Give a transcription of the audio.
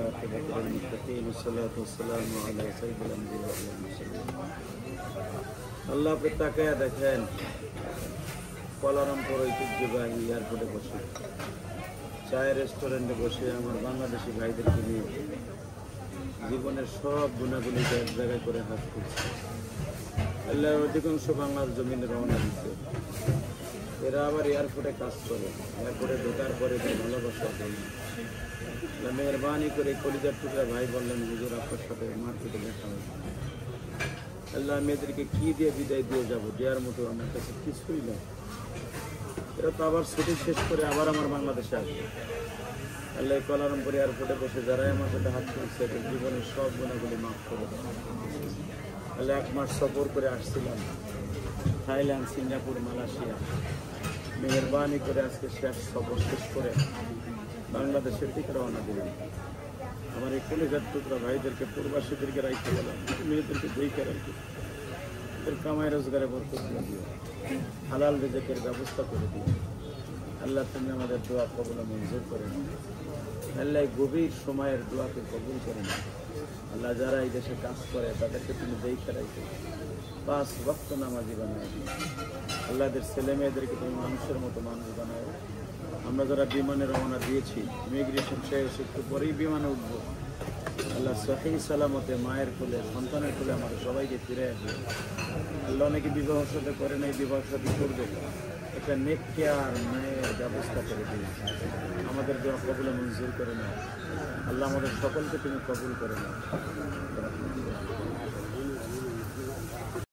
والعاقبة للمتقين والصلاة والسلام على سيد الأنبياء والمرسلين আল্লাহ আপনি তাকায়া দেখেন কোয়ালালামপুর ঐতিহ্যবাহী এয়ারপোর্টে বসে চায়ের রেস্টুরেন্টে বসে আমার বাংলাদেশি ভাইদেরকে নিয়ে জীবনের সব গুণাগুলিকে এক জায়গায় করে হাত করছে। আল্লাহর অধিকাংশ বাংলার জমিনে রওনা দিচ্ছে। এরা আবার এয়ারপোর্টে কাজ করে, এয়ারপোর্টে ঢোকার পরে ভালোবাসা দেয়। মেহরবানি করে কলিজার টুকরা ভাই বললেন, হুজুর আপনার সাথে মার্কেটে দেখা হবে। আল্লাহ মেয়েদেরকে কি দিয়ে বিদায় দিয়ে যাবো, দেওয়ার মতো আমার কাছে কিছুই নেই। এরা তো আবার ছুটি শেষ করে আবার আমার বাংলাদেশে আসবে। আল্লাহ কোয়ালালামপুর এয়ারপোর্টে বসে যারাই আমার সাথে হাত তুলছে এদের জীবনের সব গুণাগুলি মাফ করে দেয়। আল্লাহ 1 মাস সফর করে আসছিলাম থাইল্যান্ড, সিঙ্গাপুর, মালয়েশিয়া। মেহরবানি করে আজকে সফর শেষ করে বাংলাদেশের দিকে রওনা দিলাম। আমার এই কলিজার টুকরা ভাইদেরকে, প্রবাসীদেরকে রাখতে গেলাম, মেয়েদেরকে দেখে রাখি, এদের কামাই রোজগারে বরকত দিয়ে দিও, হালাল রিজিকের ব্যবস্থা করে দিও। আল্লাহ তুমি আমাদের দোয়া কবুল মঞ্জুর করে নাও। আল্লাহ গভীর সময়ের দোয়াকে কবুল করে নাও। আল্লাহ যারা এই দেশে কাজ করে তাদেরকে তুমি দেখে রাখো, 5 ওয়াক্ত নামাজি বানায় দিও। আল্লাহদের ছেলে মেয়েদেরকে তুমি মানুষের মতো মানুষ বানায়। আমরা যারা বিমানে রওনা দিয়েছি, ইমিগ্রেশন শেষ, একটু পরেই বিমানে উঠবো। আল্লাহ সহি সালামতে মায়ের কোলে, সন্তানের কোলে আমাদের সবাইকে ফিরে আসবে। আল্লাহ অনেকে বিবাহ সাথে করে নাই, বিবাহ সাথে করবে, একটা নেক কেয়ার মায়ের ব্যবস্থা করে দিই। আমাদের দোয়া কবুল মঞ্জুর করে নাও। আল্লাহ আমাদের সকলকে তুমি কবুল করে নাও।